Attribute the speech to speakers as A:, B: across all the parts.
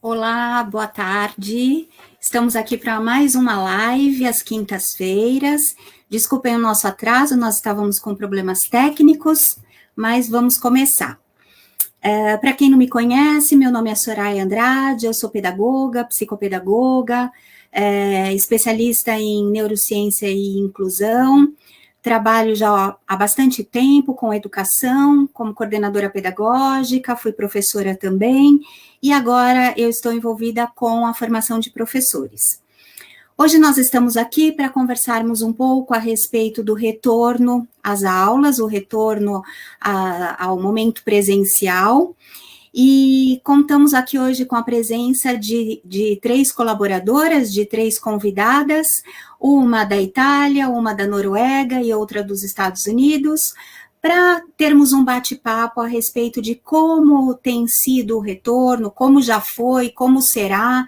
A: Olá, boa tarde. Estamos aqui para mais uma live às quintas-feiras. Desculpem o nosso atraso, nós estávamos com problemas técnicos, mas vamos começar. Para quem não me conhece, meu nome é Soraya Andrade, eu sou pedagoga, psicopedagoga, especialista em neurociência e inclusão. Trabalho já há bastante tempo com educação, como coordenadora pedagógica, fui professora também, e agora eu estou envolvida com a formação de professores. Hoje nós estamos aqui para conversarmos um pouco a respeito do retorno às aulas, o retorno ao momento presencial, e contamos aqui hoje com a presença de 3 colaboradoras, de 3 convidadas, uma da Itália, uma da Noruega e outra dos Estados Unidos, para termos um bate-papo a respeito de como tem sido o retorno, como já foi, como será,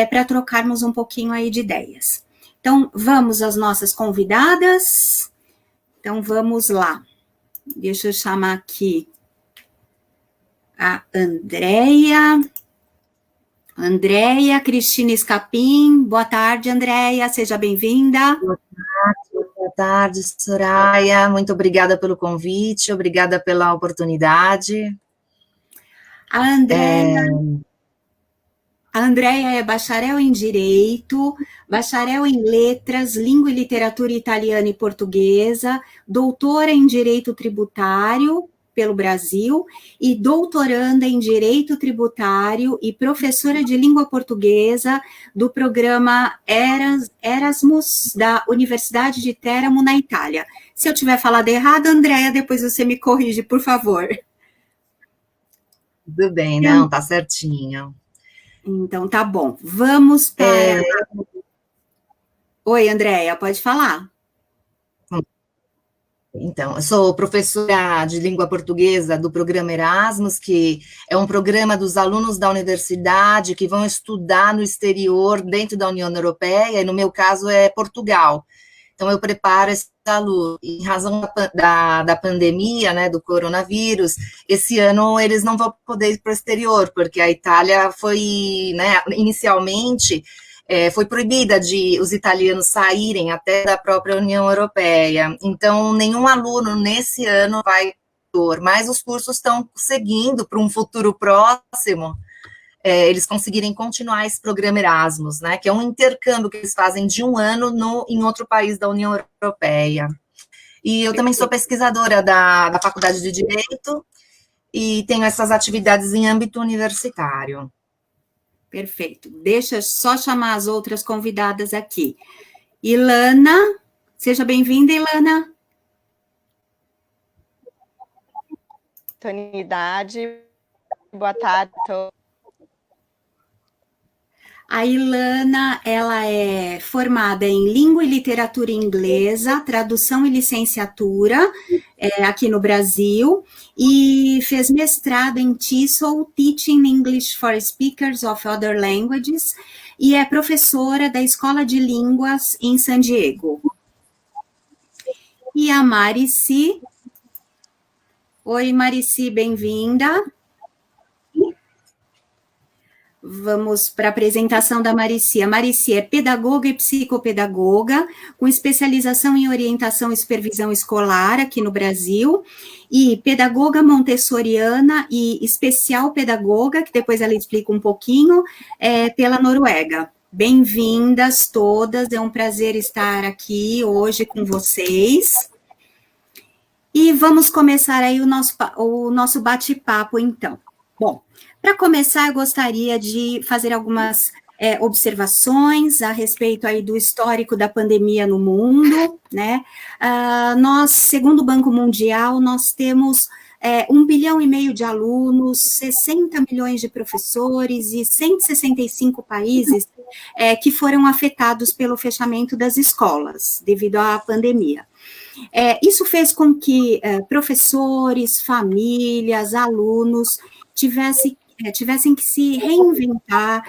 A: para trocarmos um pouquinho aí de ideias. Então, vamos às nossas convidadas. Então, vamos lá. Deixa eu chamar aqui a Andréia Cristina Escapim. Boa tarde, Andréia, seja bem-vinda.
B: Boa tarde, Soraya, muito obrigada pelo convite, obrigada pela oportunidade.
A: A Andréia é bacharel em Direito, bacharel em Letras, Língua e Literatura Italiana e Portuguesa, doutora em Direito Tributário pelo Brasil e doutoranda em Direito Tributário e professora de Língua Portuguesa do programa Erasmus da Universidade de Teramo, na Itália. Se eu tiver falado errado, Andréia, depois você me corrige, por favor.
B: Tudo bem, não, tá certinho.
A: Então, tá bom. Vamos para... Oi, Andréia, pode falar.
B: Então, eu sou professora de língua portuguesa do programa Erasmus, que é um programa dos alunos da universidade que vão estudar no exterior, dentro da União Europeia, e no meu caso é Portugal. Então, eu preparo esse aluno. Em razão da pandemia, né, do coronavírus, esse ano eles não vão poder ir para o exterior, porque a Itália foi, né, inicialmente... foi proibida de os italianos saírem até da própria União Europeia. Então, nenhum aluno nesse ano vai, mas os cursos estão seguindo para um futuro próximo, eles conseguirem continuar esse programa Erasmus, né, que é um intercâmbio que eles fazem de um ano em outro país da União Europeia. E eu também sou pesquisadora da Faculdade de Direito e tenho essas atividades em âmbito universitário.
A: Perfeito. Deixa eu só chamar as outras convidadas aqui. Ilana, seja bem-vinda, Ilana.
C: Oportunidade. Boa tarde.
A: A Ilana, ela é formada em Língua e Literatura Inglesa, Tradução e Licenciatura, aqui no Brasil, e fez mestrado em TESOL, Teaching English for Speakers of Other Languages, e é professora da Escola de Línguas em San Diego. E a Marici. Oi, Marici, bem-vinda. Vamos para a apresentação da Marici. A Marici é pedagoga e psicopedagoga, com especialização em orientação e supervisão escolar aqui no Brasil, e pedagoga montessoriana e especial pedagoga, que depois ela explica um pouquinho, pela Noruega. Bem-vindas todas, é um prazer estar aqui hoje com vocês. E vamos começar aí o nosso bate-papo, então. Bom, para começar, eu gostaria de fazer algumas observações a respeito aí do histórico da pandemia no mundo, né? Nós, segundo o Banco Mundial, nós temos 1,5 bilhão de alunos, 60 milhões de professores e 165 países que foram afetados pelo fechamento das escolas devido à pandemia. Isso fez com que professores, famílias, alunos tivessem que se reinventar,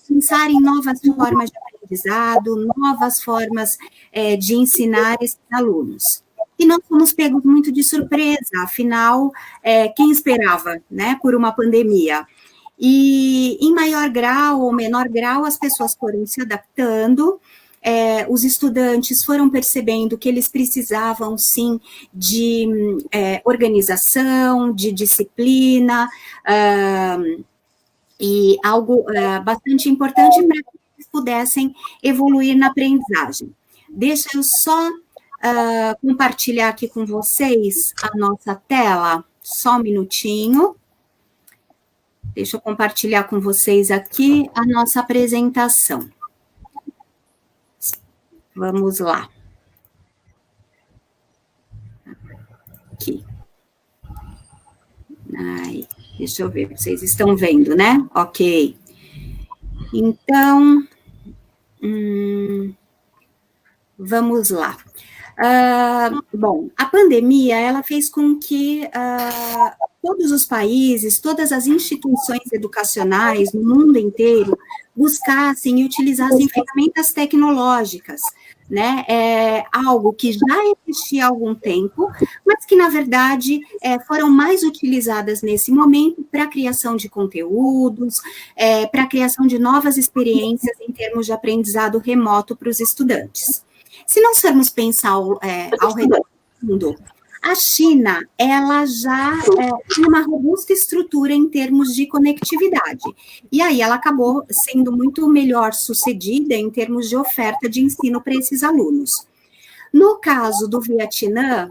A: pensar em novas formas de aprendizado, novas formas de ensinar esses alunos. E nós fomos pegos muito de surpresa, afinal, quem esperava, né, por uma pandemia? E em maior grau ou menor grau, as pessoas foram se adaptando, os estudantes foram percebendo que eles precisavam, sim, de organização, de disciplina, e algo bastante importante para que eles pudessem evoluir na aprendizagem. Deixa eu só compartilhar aqui com vocês a nossa tela, só um minutinho. Deixa eu compartilhar com vocês aqui a nossa apresentação. Vamos lá. Aqui. Ai, deixa eu ver, vocês estão vendo, né? Ok. Então, vamos lá. Bom, a pandemia, ela fez com que todos os países, todas as instituições educacionais no mundo inteiro buscassem e utilizassem ferramentas tecnológicas, né? Algo que já existia há algum tempo, mas que, na verdade, foram mais utilizadas nesse momento para a criação de conteúdos, para a criação de novas experiências em termos de aprendizado remoto para os estudantes. Se nós formos pensar ao redor do mundo, a China, ela já tinha uma robusta estrutura em termos de conectividade, e aí ela acabou sendo muito melhor sucedida em termos de oferta de ensino para esses alunos. No caso do Vietnã,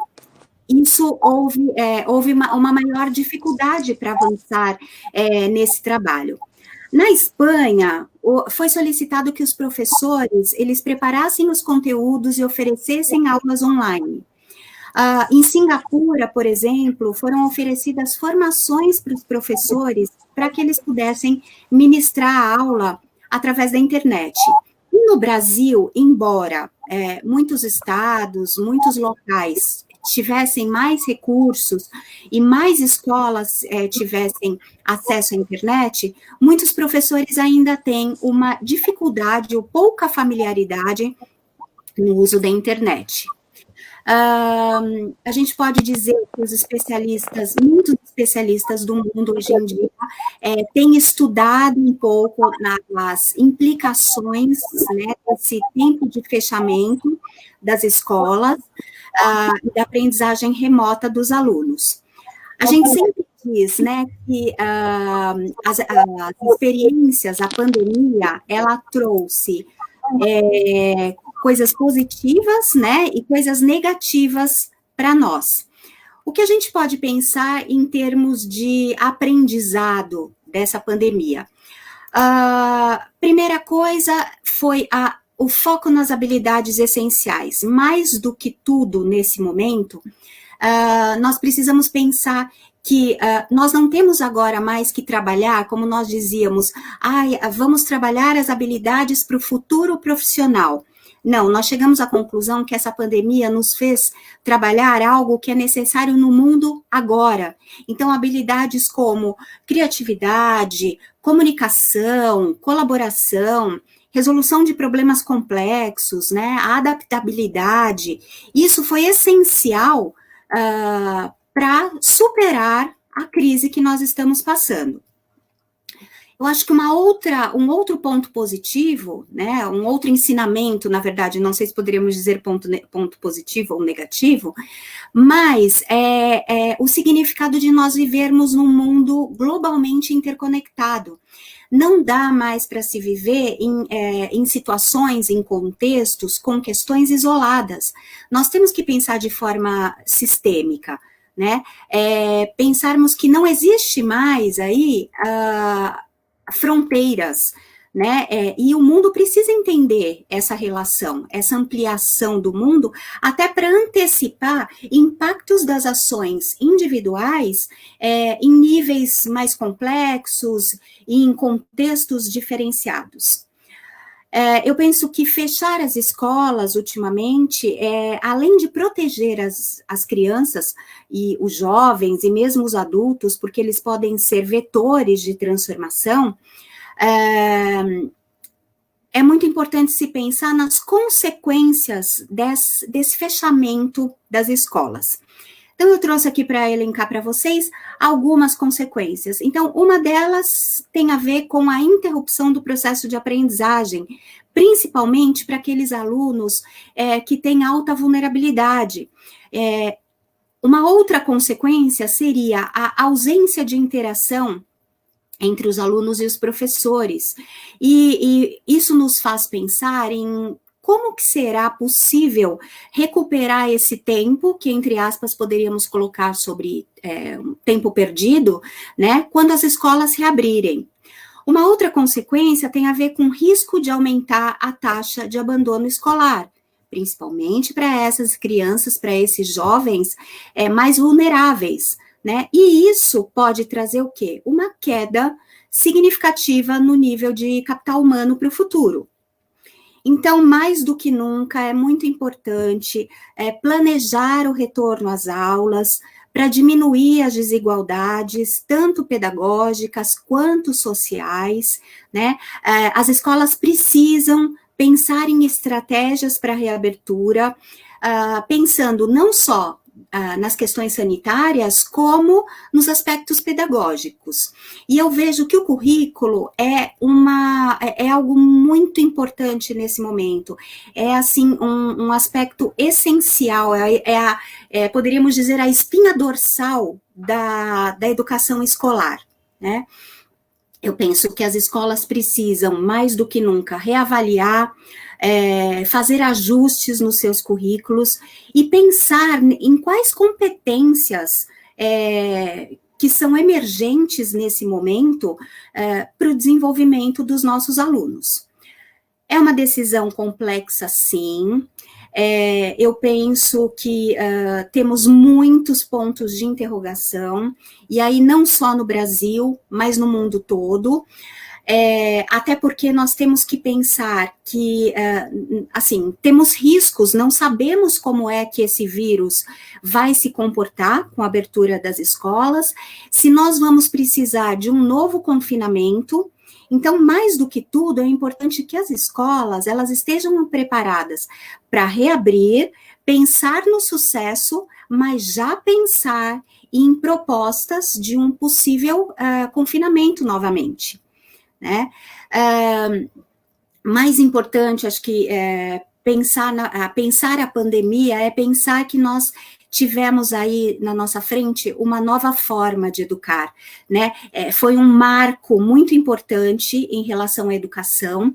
A: isso houve uma maior dificuldade para avançar nesse trabalho. Na Espanha, foi solicitado que os professores, eles preparassem os conteúdos e oferecessem aulas online. Em Singapura, por exemplo, foram oferecidas formações para os professores para que eles pudessem ministrar a aula através da internet. E no Brasil, embora muitos estados, muitos locais tivessem mais recursos e mais escolas tivessem acesso à internet, muitos professores ainda têm uma dificuldade ou pouca familiaridade no uso da internet. A gente pode dizer que os especialistas, muitos especialistas do mundo hoje em dia, têm estudado um pouco nas implicações, né, desse tempo de fechamento das escolas e da aprendizagem remota dos alunos. A gente sempre diz, né, que as experiências, a pandemia, ela trouxe coisas positivas, né, e coisas negativas para nós. O que a gente pode pensar em termos de aprendizado dessa pandemia? Primeira coisa foi o foco nas habilidades essenciais. Mais do que tudo nesse momento, nós precisamos pensar que nós não temos agora mais que trabalhar, como nós dizíamos, vamos trabalhar as habilidades para o futuro profissional. Não, nós chegamos à conclusão que essa pandemia nos fez trabalhar algo que é necessário no mundo agora. Então, habilidades como criatividade, comunicação, colaboração, resolução de problemas complexos, né, a adaptabilidade, isso foi essencial para superar a crise que nós estamos passando. Eu acho que um outro ponto positivo, né, um outro ensinamento, na verdade, não sei se poderíamos dizer ponto positivo ou negativo, mas o significado de nós vivermos num mundo globalmente interconectado. Não dá mais para se viver em situações, em contextos, com questões isoladas. Nós temos que pensar de forma sistêmica, né? Pensarmos que não existe mais aí fronteiras, né? E o mundo precisa entender essa relação, essa ampliação do mundo, até para antecipar impactos das ações individuais em níveis mais complexos e em contextos diferenciados. Eu penso que fechar as escolas, ultimamente, além de proteger as crianças e os jovens, e mesmo os adultos, porque eles podem ser vetores de transformação, é muito importante se pensar nas consequências desse fechamento das escolas. Então, eu trouxe aqui para elencar para vocês algumas consequências. Então, uma delas tem a ver com a interrupção do processo de aprendizagem, principalmente para aqueles alunos que têm alta vulnerabilidade. Uma outra consequência seria a ausência de interação entre os alunos e os professores. E isso nos faz pensar em como que será possível recuperar esse tempo, que, entre aspas, poderíamos colocar sobre tempo perdido, né, quando as escolas reabrirem. Uma outra consequência tem a ver com o risco de aumentar a taxa de abandono escolar, principalmente para essas crianças, para esses jovens mais vulneráveis, né? E isso pode trazer o quê? Uma queda significativa no nível de capital humano para o futuro. Então, mais do que nunca, é muito importante planejar o retorno às aulas para diminuir as desigualdades, tanto pedagógicas quanto sociais, né? As escolas precisam pensar em estratégias para a reabertura, pensando não só nas questões sanitárias, como nos aspectos pedagógicos. E eu vejo que o currículo é algo muito importante nesse momento. É, assim, um aspecto essencial, poderíamos dizer, a espinha dorsal da educação escolar, né? Eu penso que as escolas precisam, mais do que nunca, reavaliar, fazer ajustes nos seus currículos e pensar em quais competências que são emergentes nesse momento para o desenvolvimento dos nossos alunos. É uma decisão complexa, sim. Eu penso que temos muitos pontos de interrogação, e aí não só no Brasil, mas no mundo todo, até porque nós temos que pensar que, assim, temos riscos, não sabemos como é que esse vírus vai se comportar com a abertura das escolas, se nós vamos precisar de um novo confinamento. Então, mais do que tudo, é importante que as escolas, elas estejam preparadas para reabrir, pensar no sucesso, mas já pensar em propostas de um possível confinamento novamente, né? Mais importante, acho que pensar a pandemia é pensar que nós tivemos aí na nossa frente uma nova forma de educar, né? Foi um marco muito importante em relação à educação,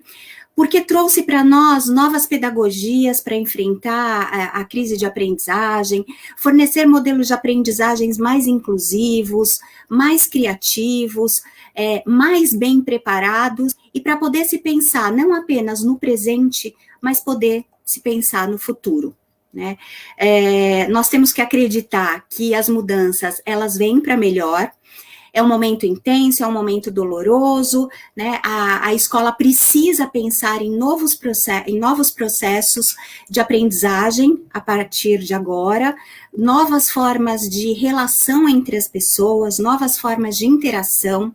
A: porque trouxe para nós novas pedagogias para enfrentar a crise de aprendizagem, fornecer modelos de aprendizagens mais inclusivos, mais criativos, mais bem preparados, e para poder se pensar não apenas no presente, mas poder se pensar no futuro, né? Nós temos que acreditar que as mudanças, elas vêm para melhor. É um momento intenso, é um momento doloroso, né? A escola precisa pensar em novos processos de aprendizagem a partir de agora, novas formas de relação entre as pessoas, novas formas de interação.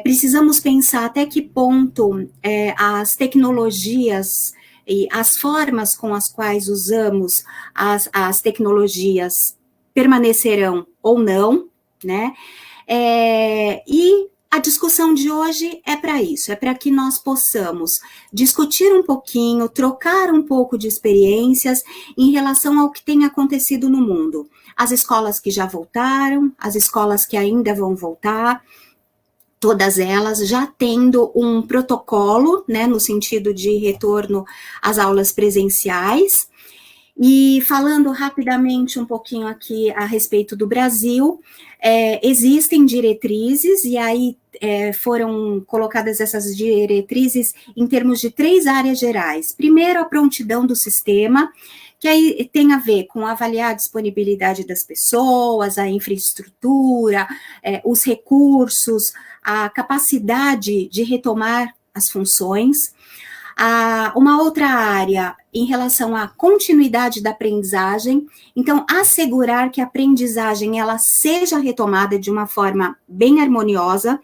A: Precisamos pensar até que ponto as tecnologias e as formas com as quais usamos as tecnologias permanecerão ou não, né? E a discussão de hoje é para isso, é para que nós possamos discutir um pouquinho, trocar um pouco de experiências em relação ao que tem acontecido no mundo. As escolas que já voltaram, as escolas que ainda vão voltar, todas elas já tendo um protocolo, né, no sentido de retorno às aulas presenciais. E falando rapidamente um pouquinho aqui a respeito do Brasil, existem diretrizes, e aí foram colocadas essas diretrizes em termos de 3 áreas gerais. Primeiro, a prontidão do sistema, que aí tem a ver com avaliar a disponibilidade das pessoas, a infraestrutura, os recursos, a capacidade de retomar as funções. Uma outra área em relação à continuidade da aprendizagem, então assegurar que a aprendizagem ela seja retomada de uma forma bem harmoniosa,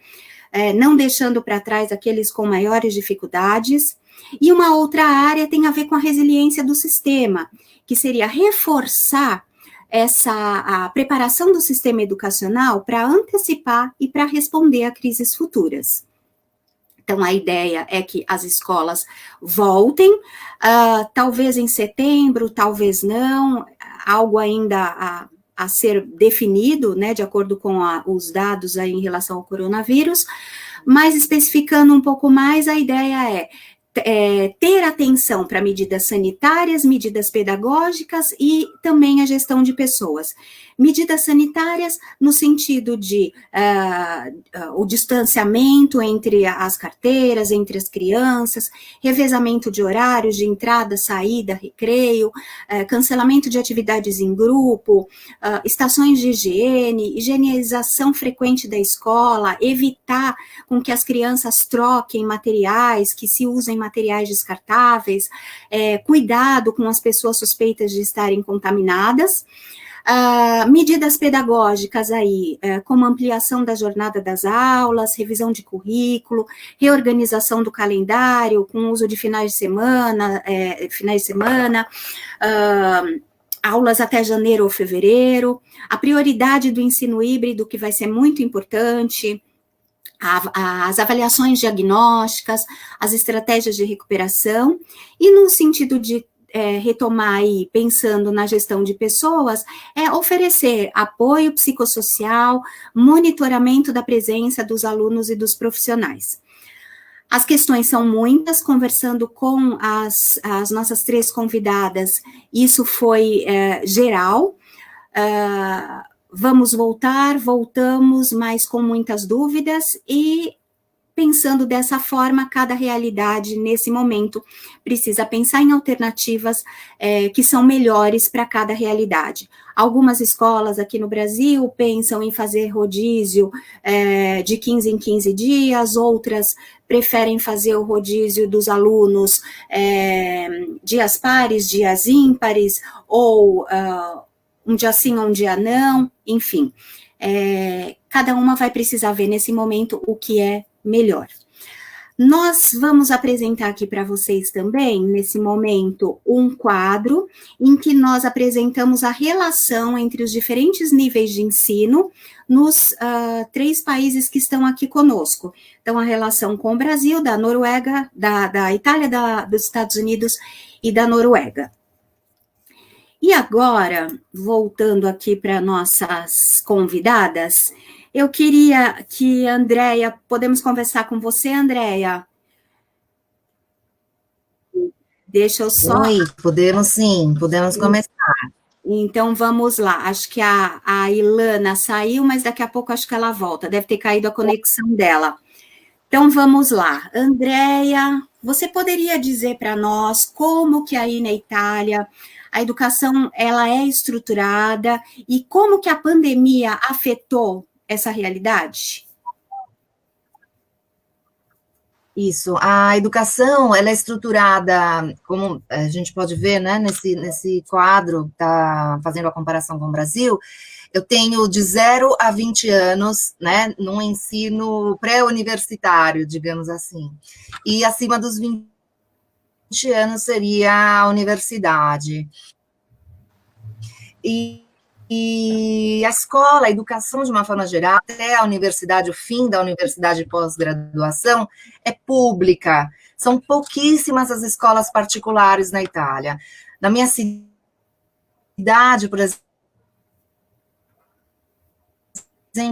A: não deixando para trás aqueles com maiores dificuldades. E uma outra área tem a ver com a resiliência do sistema, que seria reforçar a preparação do sistema educacional para antecipar e para responder a crises futuras. Então, a ideia é que as escolas voltem, talvez em setembro, talvez não, algo ainda a ser definido, né, de acordo com os dados aí em relação ao coronavírus, mas especificando um pouco mais, a ideia é ter atenção para medidas sanitárias, medidas pedagógicas e também a gestão de pessoas. Medidas sanitárias no sentido de o distanciamento entre as carteiras, entre as crianças, revezamento de horários de entrada, saída, recreio, cancelamento de atividades em grupo, estações de higiene, higienização frequente da escola, evitar com que as crianças troquem materiais, que se usem materiais descartáveis, cuidado com as pessoas suspeitas de estarem contaminadas. Medidas pedagógicas aí, como ampliação da jornada das aulas, revisão de currículo, reorganização do calendário, com uso de finais de semana, aulas até janeiro ou fevereiro, a prioridade do ensino híbrido, que vai ser muito importante, as avaliações diagnósticas, as estratégias de recuperação, e no sentido de retomar aí, pensando na gestão de pessoas, oferecer apoio psicossocial, monitoramento da presença dos alunos e dos profissionais. As questões são muitas, conversando com as nossas 3 convidadas, isso foi geral. Vamos voltamos, mas com muitas dúvidas, e pensando dessa forma, cada realidade, nesse momento, precisa pensar em alternativas que são melhores para cada realidade. Algumas escolas aqui no Brasil pensam em fazer rodízio de 15 em 15 dias, outras preferem fazer o rodízio dos alunos dias pares, dias ímpares, ou um dia sim, um dia não, enfim. Cada uma vai precisar ver nesse momento o que é melhor. Nós vamos apresentar aqui para vocês também, nesse momento, um quadro em que nós apresentamos a relação entre os diferentes níveis de ensino nos 3 países que estão aqui conosco. Então, a relação com o Brasil, da Noruega, da Itália, dos Estados Unidos e da Noruega. E agora, voltando aqui para nossas convidadas, eu queria que a Andréia, podemos conversar com você, Andréia? Deixa eu só...
B: Oi, podemos sim, podemos começar.
A: Então, vamos lá. Acho que a Ilana saiu, mas daqui a pouco acho que ela volta. Deve ter caído a conexão dela. Então, vamos lá. Andréia, você poderia dizer para nós como que aí na Itália a educação ela é estruturada e como que a pandemia afetou essa realidade?
B: Isso, a educação, ela é estruturada, como a gente pode ver, né, nesse quadro, tá fazendo a comparação com o Brasil, eu tenho de 0 a 20 anos, né, num ensino pré-universitário, digamos assim, e acima dos 20 anos seria a universidade. E a escola, a educação de uma forma geral, até a universidade, o fim da universidade pós-graduação, é pública. São pouquíssimas as escolas particulares na Itália. Na minha cidade, por exemplo,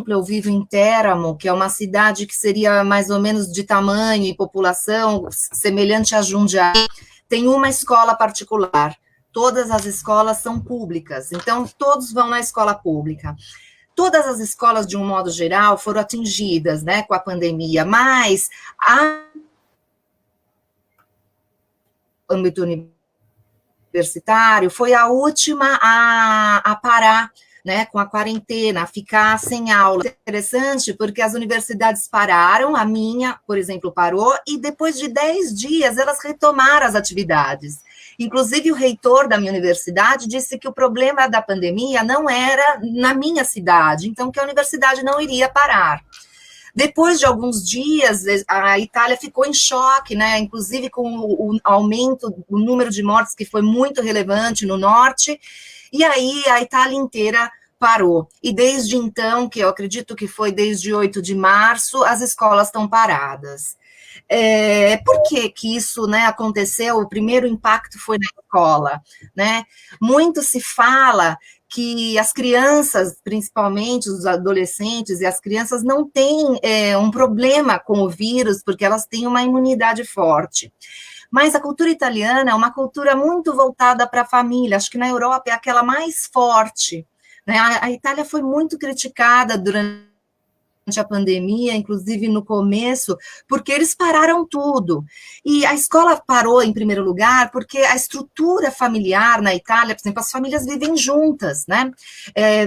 B: eu vivo em Teramo, que é uma cidade que seria mais ou menos de tamanho e população semelhante a Jundiaí, tem uma escola particular. Todas as escolas são públicas, então todos vão na escola pública. Todas as escolas, de um modo geral, foram atingidas, né, com a pandemia, mas a âmbito universitário foi a última a parar, né, com a quarentena, a ficar sem aula. Interessante, porque as universidades pararam, a minha, por exemplo, parou, e depois de 10 dias elas retomaram as atividades. Inclusive, o reitor da minha universidade disse que o problema da pandemia não era na minha cidade, então que a universidade não iria parar. Depois de alguns dias, a Itália ficou em choque, né? Inclusive com o aumento do número de mortes, que foi muito relevante no norte, e aí a Itália inteira parou. E desde então, que eu acredito que foi desde 8 de março, as escolas estão paradas. Por que isso, né, aconteceu? O primeiro impacto foi na escola, né? Muito se fala que as crianças, principalmente os adolescentes e as crianças, não têm um problema com o vírus, porque elas têm uma imunidade forte. Mas a cultura italiana é uma cultura muito voltada para a família, acho que na Europa é aquela mais forte, né? A Itália foi muito criticada durante a pandemia, inclusive no começo, porque eles pararam tudo. E a escola parou em primeiro lugar porque a estrutura familiar na Itália, por exemplo, as famílias vivem juntas, né?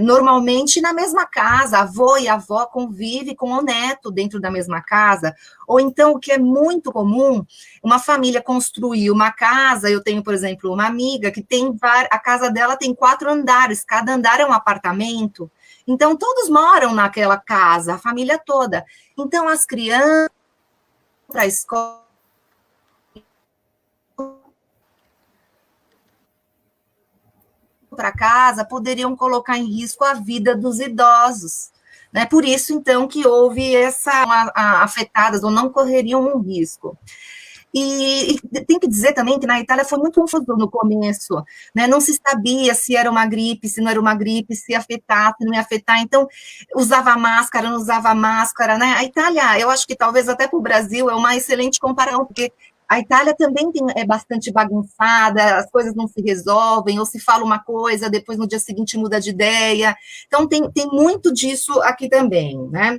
B: Normalmente na mesma casa, a avó e a avó convivem com o neto dentro da mesma casa. Ou então, o que é muito comum, uma família construir uma casa. Eu tenho, por exemplo, uma amiga que tem a casa dela tem 4 andares, cada andar é um apartamento. Então, todos moram naquela casa, a família toda. Então, as crianças para a escola, para casa, poderiam colocar em risco a vida dos idosos. Né? Por isso, então, que houve afetadas ou não correriam um risco. E tem que dizer também que na Itália foi muito confuso no começo, né? Não se sabia se era uma gripe, se não era uma gripe, se ia afetar, se não ia afetar. Então, usava máscara, não usava máscara, né? A Itália, eu acho que talvez até para o Brasil é uma excelente comparação, porque a Itália também é bastante bagunçada, as coisas não se resolvem, ou se fala uma coisa, depois no dia seguinte muda de ideia. Então, tem muito disso aqui também, né?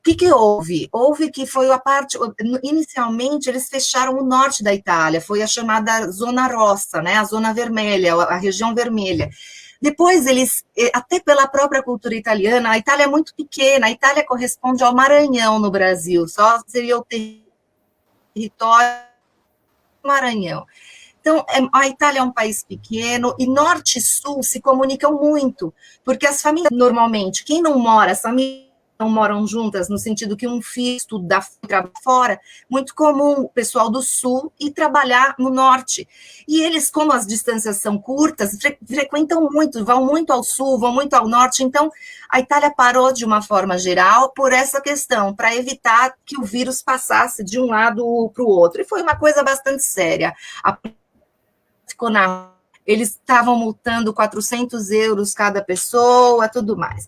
B: O que houve? Houve que foi a parte... Inicialmente, eles fecharam o norte da Itália, foi a chamada Zona Rossa, né? A Zona Vermelha, a região vermelha. Depois, eles, até pela própria cultura italiana, a Itália é muito pequena, a Itália corresponde ao Maranhão no Brasil, só seria o território do Maranhão. Então, a Itália é um país pequeno e norte e sul se comunicam muito, porque as famílias, normalmente, quem não mora, as famílias não moram juntas, no sentido que um filho estuda fora, muito comum o pessoal do sul ir trabalhar no norte. E eles, como as distâncias são curtas, frequentam muito, vão muito ao sul, vão muito ao norte. Então, a Itália parou de uma forma geral por essa questão, para evitar que o vírus passasse de um lado para o outro. E foi uma coisa bastante séria. Eles estavam multando 400 euros cada pessoa, tudo mais.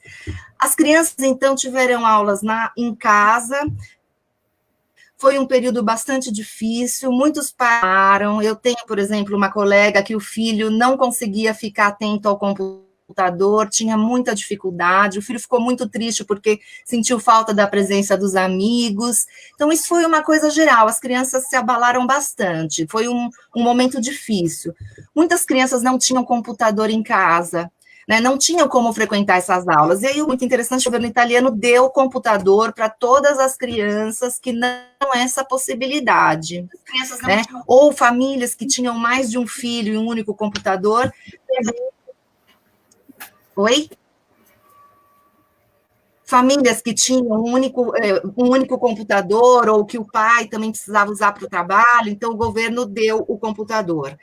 B: As crianças, então, tiveram aulas em casa. Foi um período bastante difícil, muitos pararam. Eu tenho, por exemplo, uma colega que o filho não conseguia ficar atento ao computador, tinha muita dificuldade, o filho ficou muito triste porque sentiu falta da presença dos amigos. Então, isso foi uma coisa geral, as crianças se abalaram bastante, foi um momento difícil. Muitas crianças não tinham computador em casa, né, não tinham como frequentar essas aulas. E aí, muito interessante, o governo italiano deu computador para todas as crianças que não tinham essa possibilidade. Né? Ou famílias que tinham mais de um filho e um único computador. Oi? Famílias que tinham um único computador, ou que o pai também precisava usar para o trabalho, então o governo deu o computador.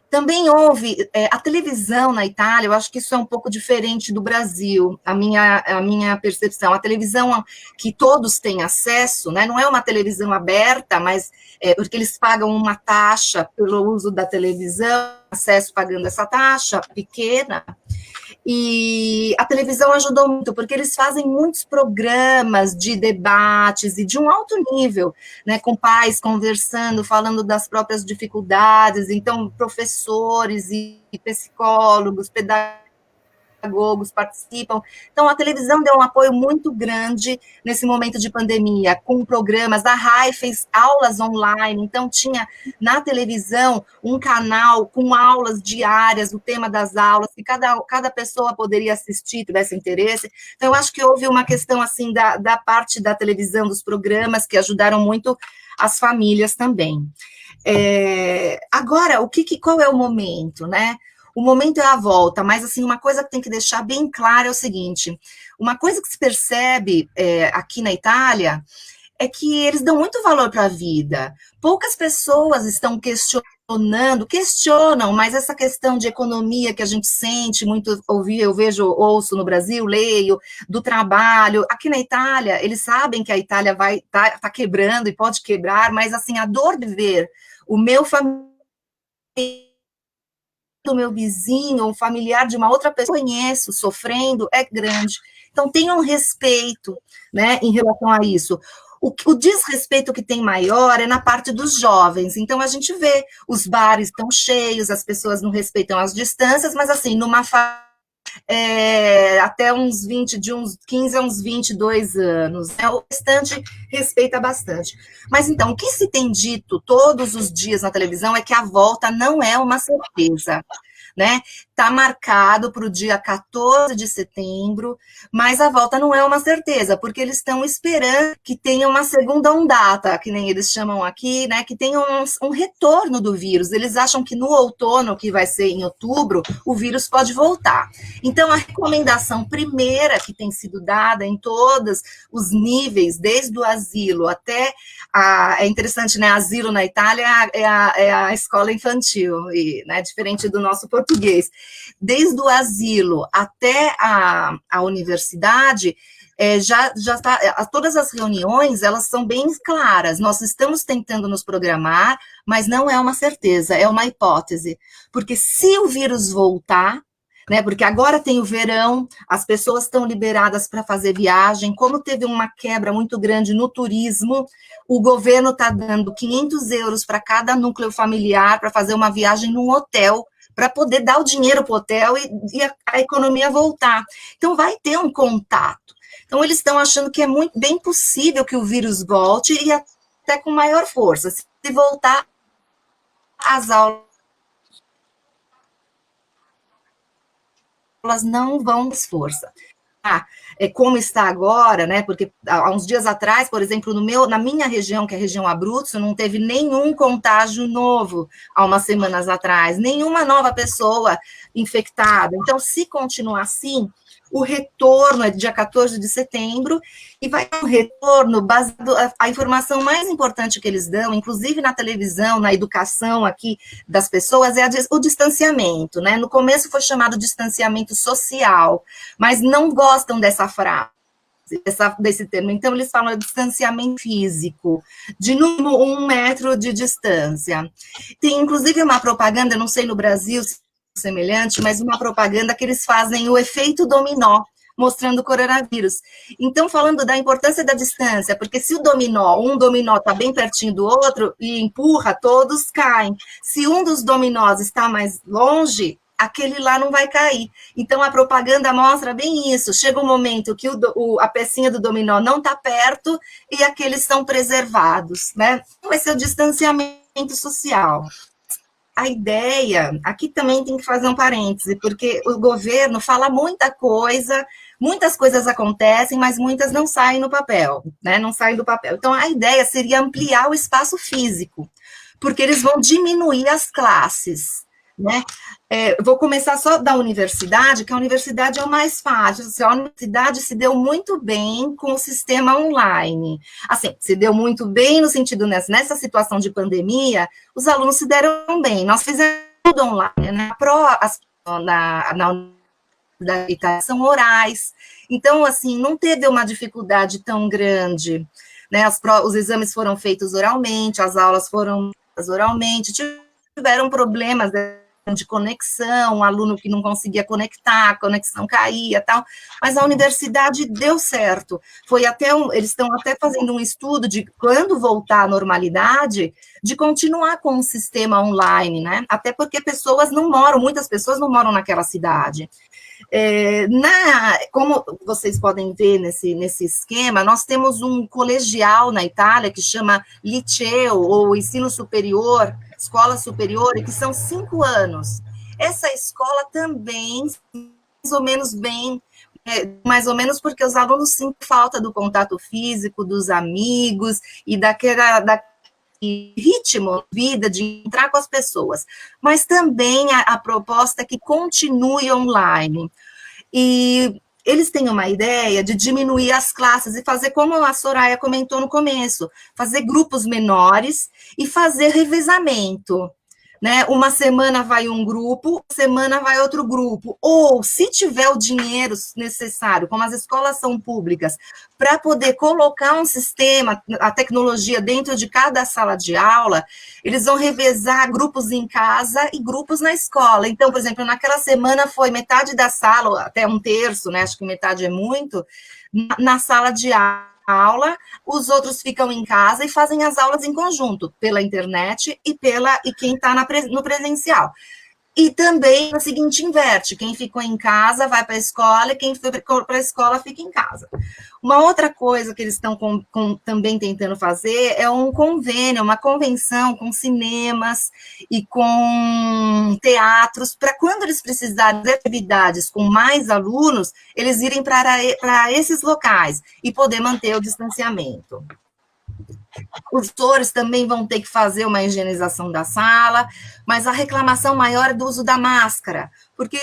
B: Também houve a televisão na Itália, eu acho que isso é um pouco diferente do Brasil, a minha percepção. A televisão que todos têm acesso, né, não é uma televisão aberta, mas porque eles pagam uma taxa pelo uso da televisão, acesso pagando essa taxa pequena. E a televisão ajudou muito, porque eles fazem muitos programas de debates e de um alto nível, né, com pais conversando, falando das próprias dificuldades. Então, professores e psicólogos, pedagogos participam. Então, a televisão deu um apoio muito grande nesse momento de pandemia, com programas. A RAI fez aulas online, então tinha na televisão um canal com aulas diárias, o tema das aulas, que cada pessoa poderia assistir, tivesse interesse. Então, eu acho que houve uma questão assim da parte da televisão, dos programas, que ajudaram muito as famílias também. Agora, qual é o momento, né? o momento é a volta, mas assim, uma coisa que tem que deixar bem clara é o seguinte, uma coisa que se percebe aqui na Itália é que eles dão muito valor para a vida. Poucas pessoas estão questionam, mas essa questão de economia que a gente sente muito, eu vejo, ouço no Brasil, leio, do trabalho, aqui na Itália, eles sabem que a Itália tá quebrando e pode quebrar, mas assim, a dor de ver o meu familiar, do meu vizinho, um familiar de uma outra pessoa que eu conheço, sofrendo, é grande. Então, tenham respeito, né, em relação a isso. O desrespeito que tem maior é na parte dos jovens. Então, a gente vê, os bares estão cheios, as pessoas não respeitam as distâncias, mas, assim, numa até uns 20, de uns 15 a uns 22 anos, né? O restante respeita bastante. Mas, então, o que se tem dito todos os dias na televisão é que a volta não é uma certeza, né? Está marcado para o dia 14 de setembro, mas a volta não é uma certeza, porque eles estão esperando que tenha uma segunda ondata, que nem eles chamam aqui, né? Que tenha um retorno do vírus. Eles acham que no outono, que vai ser em outubro, o vírus pode voltar. Então, a recomendação primeira que tem sido dada em todos os níveis, desde o asilo até é interessante, né? Asilo na Itália é a escola infantil, e, né, diferente do nosso português. Desde o asilo até a universidade, já está, todas as reuniões, elas são bem claras, nós estamos tentando nos programar, mas não é uma certeza, é uma hipótese, porque se o vírus voltar, né, porque agora tem o verão, as pessoas estão liberadas para fazer viagem, como teve uma quebra muito grande no turismo, o governo está dando 500 euros para cada núcleo familiar para fazer uma viagem num hotel, para poder dar o dinheiro para o hotel e a economia voltar. Então, vai ter um contato. Então, eles estão achando que é bem possível que o vírus volte e até com maior força. Se voltar, as aulas não vão ter força. Como está agora, né? Porque há uns dias atrás, por exemplo, na minha região, que é a região Abruzzo, não teve nenhum contágio novo há umas semanas atrás, nenhuma nova pessoa infectada. Então, se continuar assim, o retorno é dia 14 de setembro, e vai ter um retorno baseado, a informação mais importante que eles dão, inclusive na televisão, na educação aqui das pessoas, é o distanciamento, né? No começo foi chamado distanciamento social, mas não gostam dessa frase, desse termo. Então, eles falam de distanciamento físico, de no mínimo 1 metro de distância. Tem, inclusive, uma propaganda, não sei no Brasil se é semelhante, mas uma propaganda que eles fazem o efeito dominó, mostrando o coronavírus. Então, falando da importância da distância, porque se um dominó está bem pertinho do outro e empurra, todos caem. Se um dos dominós está mais longe, aquele lá não vai cair. Então, a propaganda mostra bem isso. Chega um momento que a pecinha do dominó não está perto e aqueles são preservados, né? Vai ser o distanciamento social. A ideia, aqui também tem que fazer um parêntese, porque o governo fala muitas coisas acontecem, mas muitas não saem no papel, né? Não saem do papel. Então, a ideia seria ampliar o espaço físico, porque eles vão diminuir as classes, né? Vou começar só da universidade, que a universidade é o mais fácil. A universidade se deu muito bem com o sistema online. Assim, se deu muito bem no sentido, nessa situação de pandemia, os alunos se deram bem. Nós fizemos tudo online, né? Na universidade são orais. Então, assim, não teve uma dificuldade tão grande, né? Os exames foram feitos oralmente, as aulas foram oralmente, tiveram problemas de conexão, um aluno que não conseguia conectar, a conexão caía, tal, mas a universidade deu certo. Eles estão até fazendo um estudo de quando voltar à normalidade, de continuar com o sistema online, né? Até porque muitas pessoas não moram naquela cidade. Como vocês podem ver nesse esquema, nós temos um colegial na Itália que chama liceu, ou ensino superior, escola superior, que são 5 anos. Essa escola também, mais ou menos porque os alunos sentem falta do contato físico, dos amigos, e ritmo, vida, de entrar com as pessoas, mas também a proposta é que continue online. E eles têm uma ideia de diminuir as classes e fazer, como a Soraya comentou no começo, fazer grupos menores e fazer revezamento. Né? Uma semana vai um grupo, semana vai outro grupo. Ou, se tiver o dinheiro necessário, como as escolas são públicas, para poder colocar um sistema, a tecnologia dentro de cada sala de aula, eles vão revezar grupos em casa e grupos na escola. Então, por exemplo, naquela semana foi metade da sala, até um terço, né? Acho que metade é muito, na sala de aula, os outros ficam em casa e fazem as aulas em conjunto, pela internet e quem está no presencial. E também, o seguinte, inverte, quem ficou em casa vai para a escola e quem foi para a escola fica em casa. Uma outra coisa que eles estão também tentando fazer é um convênio, uma convenção com cinemas e com teatros, para quando eles precisarem de atividades com mais alunos, eles irem para esses locais e poder manter o distanciamento. Os tutores também vão ter que fazer uma higienização da sala, mas a reclamação maior é do uso da máscara, porque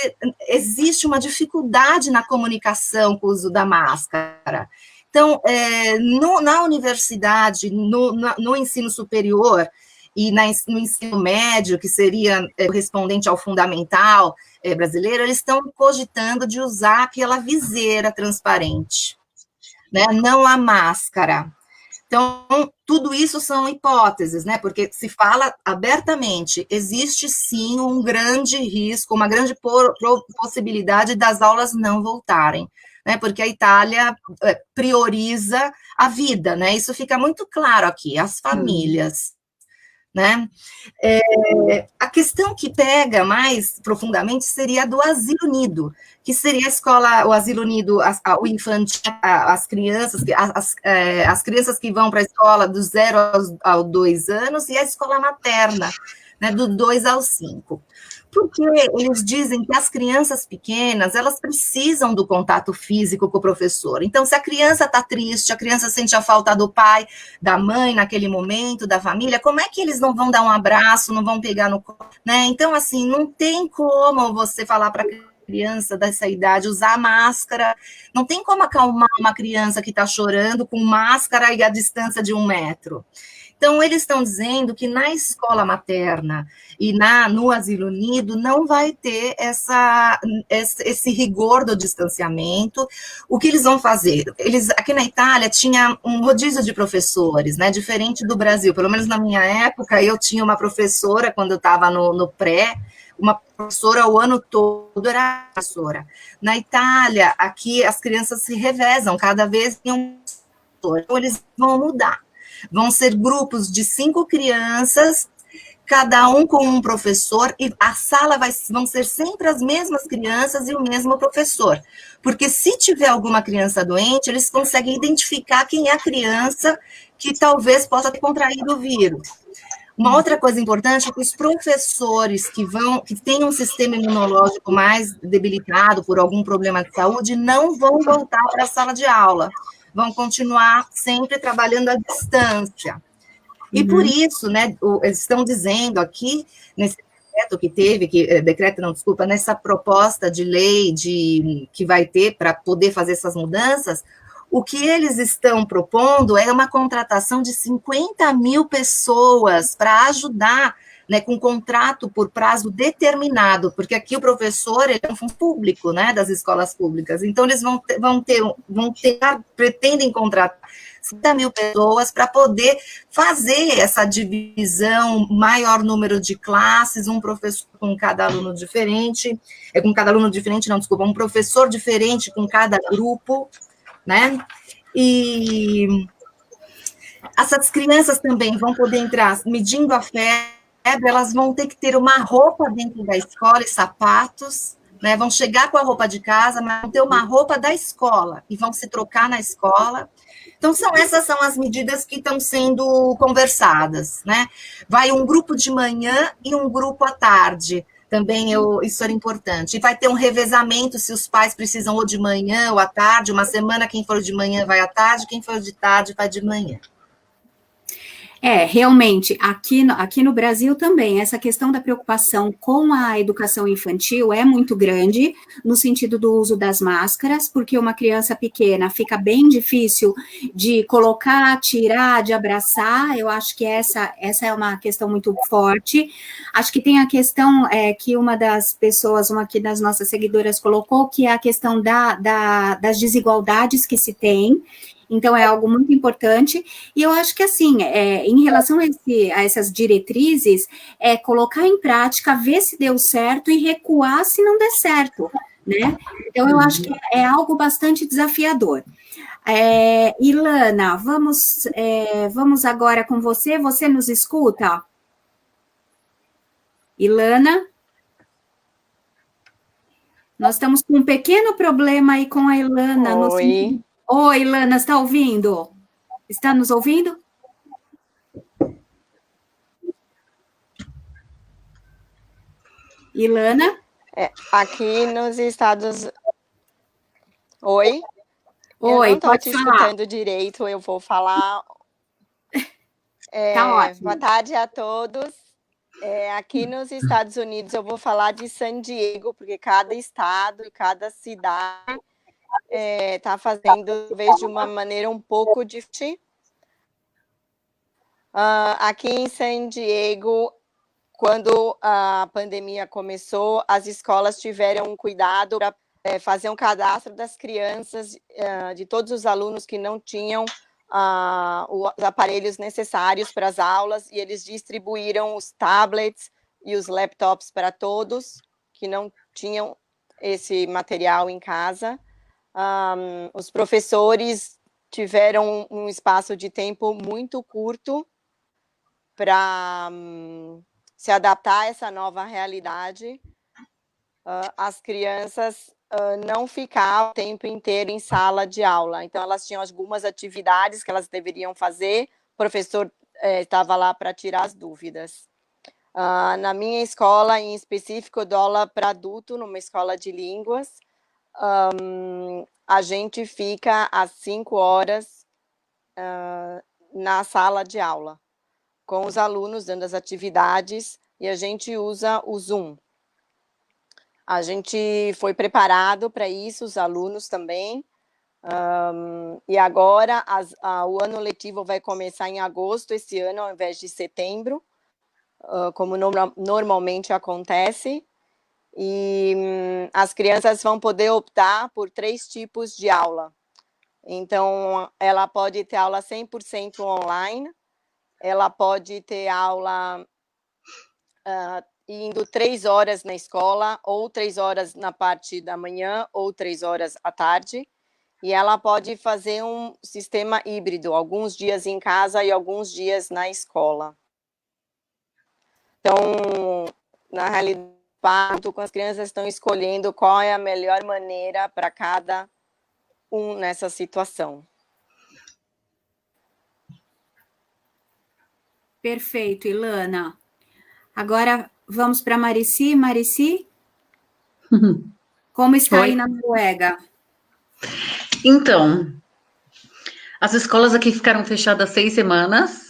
B: existe uma dificuldade na comunicação com o uso da máscara. Então, na universidade, no ensino superior e no ensino médio, que seria correspondente ao fundamental brasileiro, eles estão cogitando de usar aquela viseira transparente, né? Não a máscara. Então, tudo isso são hipóteses, né? Porque se fala abertamente, existe sim um grande risco, uma grande possibilidade das aulas não voltarem, né? Porque a Itália prioriza a vida, né? Isso fica muito claro aqui, as famílias, né? A questão que pega mais profundamente seria a do asilo nido, que seria a escola, o asilo nido, o infantil, as crianças que vão para a escola do 0 aos 2 anos e a escola materna, né, do 2 aos 5. Porque eles dizem que as crianças pequenas, elas precisam do contato físico com o professor. Então, se a criança está triste, a criança sente a falta do pai, da mãe naquele momento, da família, como é que eles não vão dar um abraço, não vão pegar no colo, né? Então, assim, não tem como você falar para a criança dessa idade usar máscara, não tem como acalmar uma criança que está chorando com máscara e a distância de 1 metro. Então, eles estão dizendo que na escola materna e no asilo nido não vai ter esse rigor do distanciamento. O que eles vão fazer? Aqui na Itália tinha um rodízio de professores, né, diferente do Brasil. Pelo menos na minha época, eu tinha uma professora, quando eu estava no pré, uma professora o ano todo era professora. Na Itália, aqui as crianças se revezam, cada vez tem um professor. Então, eles vão mudar. Vão ser grupos de 5 crianças, cada um com um professor, e a sala vão ser sempre as mesmas crianças e o mesmo professor. Porque se tiver alguma criança doente, eles conseguem identificar quem é a criança que talvez possa ter contraído o vírus. Uma outra coisa importante é que os professores que têm um sistema imunológico mais debilitado por algum problema de saúde não vão voltar para a sala de aula. Vão continuar sempre trabalhando à distância. E por isso, né, eles estão dizendo aqui, nesse nessa proposta de lei que vai ter para poder fazer essas mudanças, o que eles estão propondo é uma contratação de 50 mil pessoas para ajudar, né, com contrato por prazo determinado, porque aqui o professor ele é um fundo público, né, das escolas públicas, então eles pretendem contratar 50 mil pessoas para poder fazer essa divisão, maior número de classes, um professor com cada aluno diferente, um professor diferente com cada grupo, né, e essas crianças também vão poder entrar medindo a febre, elas vão ter que ter uma roupa dentro da escola e sapatos, né? Vão chegar com a roupa de casa, mas vão ter uma roupa da escola e vão se trocar na escola. Então, essas são as medidas que estão sendo conversadas, né? Vai um grupo de manhã e um grupo à tarde. Também isso era importante. E vai ter um revezamento se os pais precisam ou de manhã ou à tarde. Uma semana, quem for de manhã vai à tarde, quem for de tarde vai de manhã.
A: Realmente, aqui no Brasil também, essa questão da preocupação com a educação infantil é muito grande, no sentido do uso das máscaras, porque uma criança pequena fica bem difícil de colocar, tirar, de abraçar, eu acho que essa é uma questão muito forte. Acho que tem a questão que uma das pessoas, uma aqui das nossas seguidoras colocou, que é a questão das desigualdades que se tem. Então, é algo muito importante, e eu acho que, assim, em relação a essas diretrizes, colocar em prática, ver se deu certo e recuar se não der certo, né? Então, eu acho que é algo bastante desafiador. Ilana, vamos agora com você. Você nos escuta? Ilana? Nós estamos com um pequeno problema aí com a Ilana.
C: Oi.
A: Oi, Ilana, está ouvindo? Está nos ouvindo? Ilana?
C: Aqui nos Estados... Oi?
A: Oi,
C: eu não estou te
A: falar.
C: escutando direito, eu vou falar.
A: Tá ótimo.
C: Boa tarde a todos. Aqui nos Estados Unidos eu vou falar de San Diego, porque cada estado e cada cidade está fazendo, talvez, de uma maneira um pouco diferente. Aqui em San Diego, quando a pandemia começou, as escolas tiveram um cuidado para fazer um cadastro das crianças, de todos os alunos que não tinham os aparelhos necessários para as aulas, e eles distribuíram os tablets e os laptops para todos que não tinham esse material em casa. Os professores tiveram um espaço de tempo muito curto para se adaptar a essa nova realidade. As crianças não ficavam o tempo inteiro em sala de aula, então elas tinham algumas atividades que elas deveriam fazer, o professor estava lá para tirar as dúvidas. Na minha escola, em específico, eu dou aula para adulto, numa escola de línguas. A gente fica às 5 horas na sala de aula, com os alunos dando as atividades, e a gente usa o Zoom. A gente foi preparado para isso, os alunos também, e agora o ano letivo vai começar em agosto esse ano, ao invés de setembro, como normalmente acontece, e as crianças vão poder optar por 3 tipos de aula. Então, ela pode ter aula 100% online, ela pode ter aula indo 3 horas na escola, ou 3 horas na parte da manhã, ou 3 horas à tarde, e ela pode fazer um sistema híbrido, alguns dias em casa e alguns dias na escola. Então, na realidade, com as crianças estão escolhendo qual é a melhor maneira para cada um nessa situação.
A: Perfeito, Ilana. Agora vamos para Marici. Marici, como está aí na Noruega?
D: Então, as escolas aqui ficaram fechadas 6 semanas.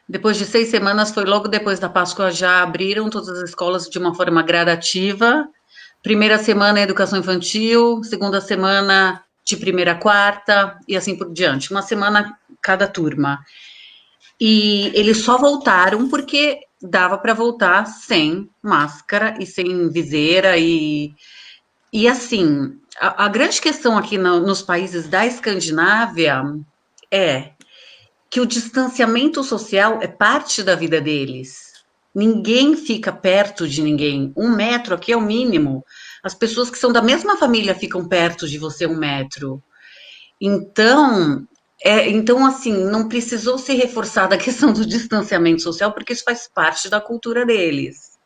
D: Depois de 6 semanas, foi logo depois da Páscoa, já abriram todas as escolas de uma forma gradativa. Primeira semana, educação infantil, segunda semana, de primeira a quarta, e assim por diante. Uma semana cada turma. E eles só voltaram porque dava para voltar sem máscara e sem viseira. E assim, a grande questão aqui nos países da Escandinávia é que o distanciamento social é parte da vida deles. Ninguém fica perto de ninguém. 1 metro aqui é o mínimo. As pessoas que são da mesma família ficam perto de você 1 metro. Então, assim, não precisou ser reforçada a questão do distanciamento social, porque isso faz parte da cultura deles.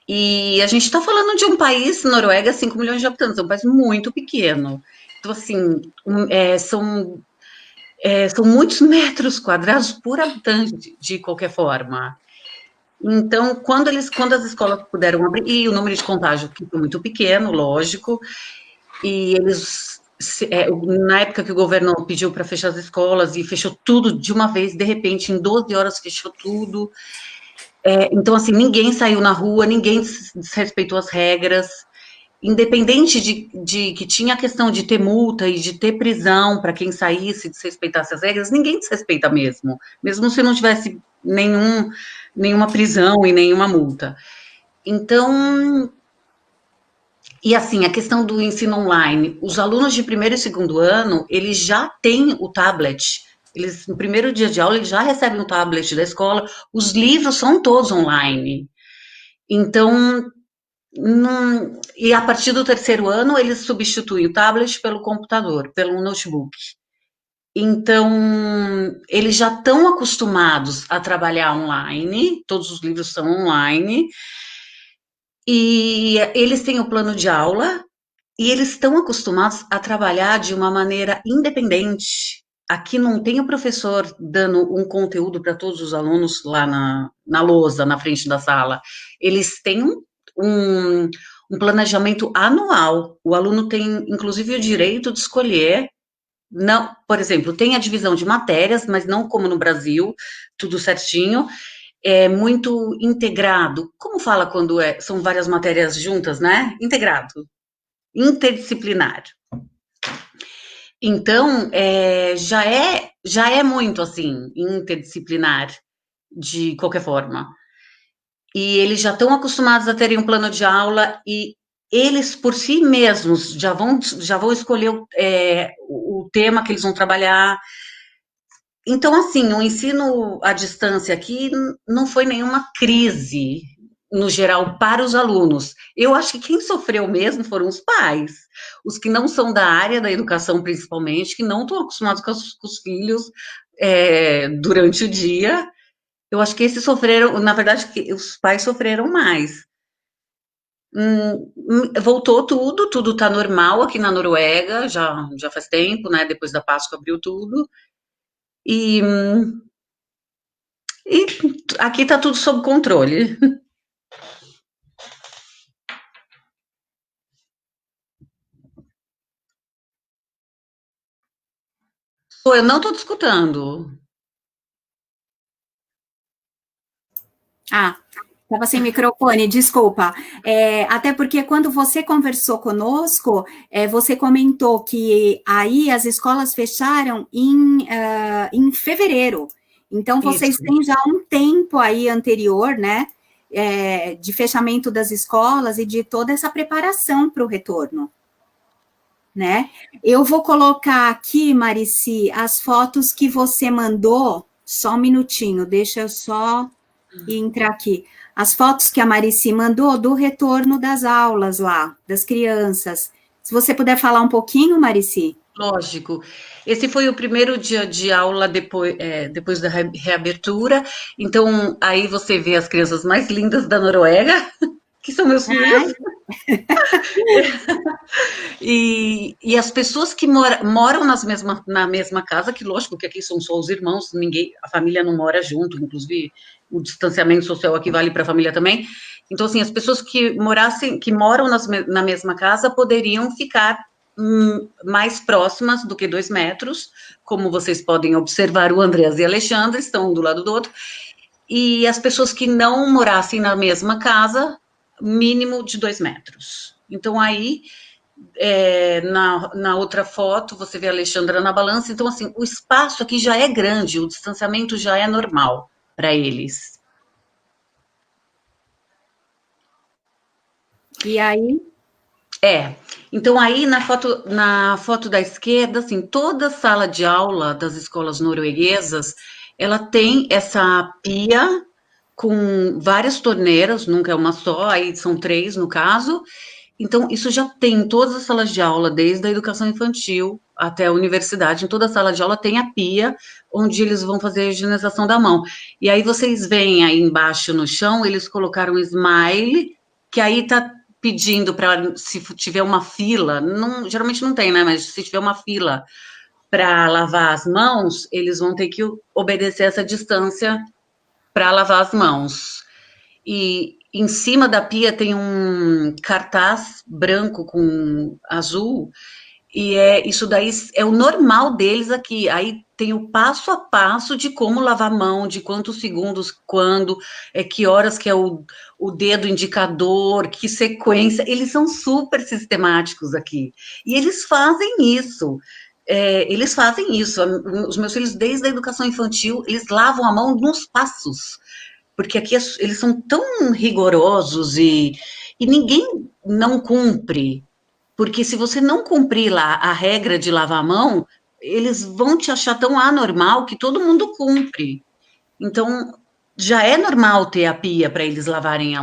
D: E a gente está falando de um país, Noruega, 5 milhões de habitantes, é um país muito pequeno. Então, assim, são muitos metros quadrados por habitante, de qualquer forma. Então, quando as escolas puderam abrir, e o número de contágio aqui foi muito pequeno, lógico, e eles na época que o governo pediu para fechar as escolas e fechou tudo de uma vez, de repente, em 12 horas fechou tudo. Então, assim, ninguém saiu na rua, ninguém desrespeitou as regras, independente de que tinha a questão de ter multa e de ter prisão para quem saísse e desrespeitasse as regras, ninguém desrespeita mesmo, mesmo se não tivesse nenhuma prisão e nenhuma multa. Então, e assim, a questão do ensino online, os alunos de primeiro e segundo ano, eles já têm o tablet, eles, no primeiro dia de aula, eles já recebem o tablet da escola, os livros são todos online. Então, e a partir do terceiro ano, eles substituem o tablet pelo computador, pelo notebook. Então, eles já estão acostumados a trabalhar online, todos os livros são online, e eles têm o plano de aula, e eles estão acostumados a trabalhar de uma maneira independente. Aqui não tem o professor dando um conteúdo para todos os alunos lá na lousa, na frente da sala. Eles têm um planejamento anual. O aluno tem, inclusive, o direito de escolher. Não, por exemplo, tem a divisão de matérias, mas não como no Brasil, tudo certinho. É muito integrado. Como fala quando são várias matérias juntas, né? Integrado. Interdisciplinar. Então, já é muito, assim, interdisciplinar, de qualquer forma. E eles já estão acostumados a terem um plano de aula e eles, por si mesmos, já vão escolher o tema que eles vão trabalhar. Então, assim, o ensino à distância aqui não foi nenhuma crise, no geral, para os alunos. Eu acho que quem sofreu mesmo foram os pais, os que não são da área da educação, principalmente, que não estão acostumados com os filhos durante o dia. Eu acho que esses sofreram, na verdade, que os pais sofreram mais. Voltou tudo está normal aqui na Noruega, já faz tempo, né? Depois da Páscoa abriu tudo. E aqui está tudo sob controle. Eu não estou te escutando.
A: Estava sem microfone, desculpa. Até porque quando você conversou conosco, você comentou que aí as escolas fecharam em fevereiro. Então, vocês têm já um tempo aí anterior, né, de fechamento das escolas e de toda essa preparação para o retorno, né? Eu vou colocar aqui, Marici, as fotos que você mandou, só um minutinho, deixa eu só entrar aqui. As fotos que a Marici mandou do retorno das aulas lá, das crianças. Se você puder falar um pouquinho, Marici.
D: Lógico. Esse foi o primeiro dia de aula depois da reabertura. Então, aí você vê as crianças mais lindas da Noruega, que são meus filhos. E as pessoas que moram na mesma casa, que lógico que aqui são só os irmãos, a família não mora junto, inclusive o distanciamento social aqui vale para a família também. Então, assim, as pessoas que moram na mesma casa poderiam ficar mais próximas do que 2 metros, como vocês podem observar, o Andreas e a Alexandre estão um do lado do outro, e as pessoas que não morassem na mesma casa, mínimo de 2 metros. Então, aí, na outra foto, você vê a Alexandra na balança, então, assim, o espaço aqui já é grande, o distanciamento já é normal para eles.
A: E aí?
D: Então aí na foto da esquerda, assim, toda sala de aula das escolas norueguesas, ela tem essa pia com várias torneiras, nunca é uma só, aí são 3 no caso. Então isso já tem em todas as salas de aula, desde a educação infantil até a universidade, em toda sala de aula tem a pia onde eles vão fazer a higienização da mão. E aí vocês veem aí embaixo no chão, eles colocaram um smile, que aí tá pedindo para, se tiver uma fila, geralmente não tem, né? Mas se tiver uma fila para lavar as mãos, eles vão ter que obedecer essa distância para lavar as mãos. E em cima da pia tem um cartaz branco com azul, E isso daí é o normal deles aqui. Aí tem o passo a passo de como lavar a mão, de quantos segundos, quando, que horas que é o dedo indicador, que sequência. Eles são super sistemáticos aqui. E eles fazem isso. Eles fazem isso. Os meus filhos, desde a educação infantil, eles lavam a mão nos passos. Porque aqui eles são tão rigorosos e ninguém não cumpre. Porque se você não cumprir lá a regra de lavar a mão, eles vão te achar tão anormal que todo mundo cumpre. Então, já é normal ter a pia para eles lavarem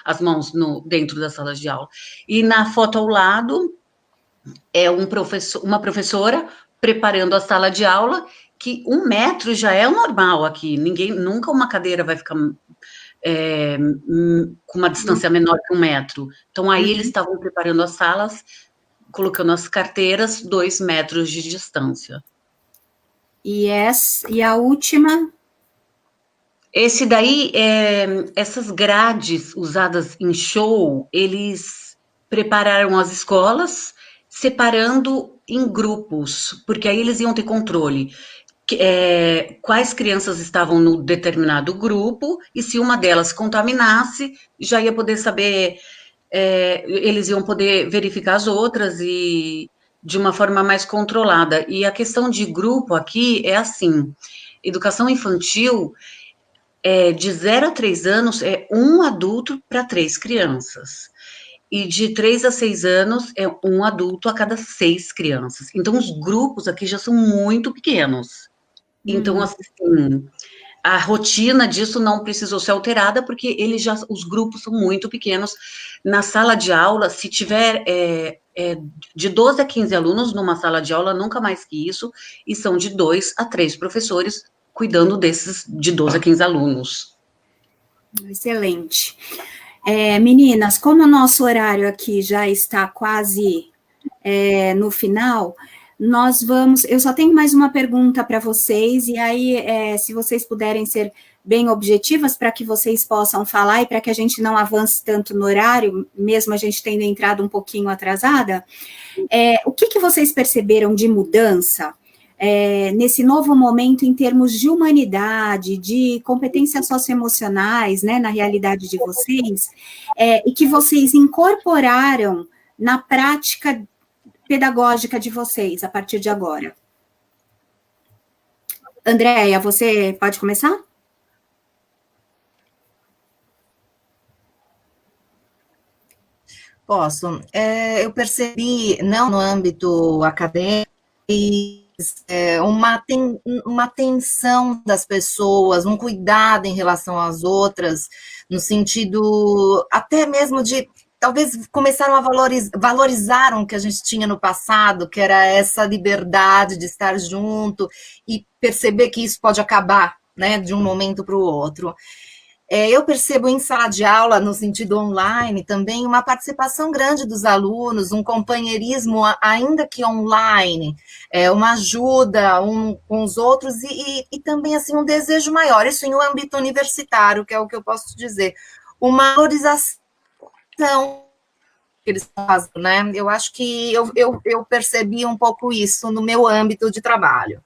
D: as mãos dentro das salas de aula. E na foto ao lado é uma professora preparando a sala de aula, que 1 metro já é o normal aqui. Nunca uma cadeira vai ficar com uma distância menor que 1 metro. Então, aí eles estavam preparando as salas, colocando as carteiras 2 metros de distância.
A: E a última?
D: Esse daí, essas grades usadas em show, eles prepararam as escolas, separando em grupos, porque aí eles iam ter controle. Quais crianças estavam no determinado grupo, e se uma delas contaminasse, já ia poder saber, eles iam poder verificar as outras e de uma forma mais controlada. E a questão de grupo aqui é assim: educação infantil, de 0 a 3 anos, é 1 adulto para 3 crianças. E de 3 a 6 anos, é 1 adulto a cada 6 crianças. Então, os grupos aqui já são muito pequenos. Então, assim, a rotina disso não precisou ser alterada, porque os grupos são muito pequenos. Na sala de aula, se tiver de 12 a 15 alunos numa sala de aula, nunca mais que isso, e são de 2 a 3 professores cuidando desses de 12 a 15 alunos.
A: Excelente. Meninas, como o nosso horário aqui já está quase no final, eu só tenho mais uma pergunta para vocês, e aí, se vocês puderem ser bem objetivas para que vocês possam falar e para que a gente não avance tanto no horário, mesmo a gente tendo entrado um pouquinho atrasada, o que vocês perceberam de mudança nesse novo momento em termos de humanidade, de competências socioemocionais, né, na realidade de vocês, e que vocês incorporaram na prática pedagógica de vocês a partir de agora? Andréia, você pode começar?
B: Posso. Eu percebi, não no âmbito acadêmico, uma atenção das pessoas, um cuidado em relação às outras, no sentido até mesmo de, talvez começaram a valorizaram o que a gente tinha no passado, que era essa liberdade de estar junto e perceber que isso pode acabar, né, de um momento para o outro. Eu percebo em sala de aula, no sentido online, também uma participação grande dos alunos, um companheirismo, ainda que online, uma ajuda com os outros e também assim, um desejo maior, isso em um âmbito universitário, que é o que eu posso dizer, uma valorização que eles fazem, né? Eu acho que eu percebi um pouco isso no meu âmbito de trabalho.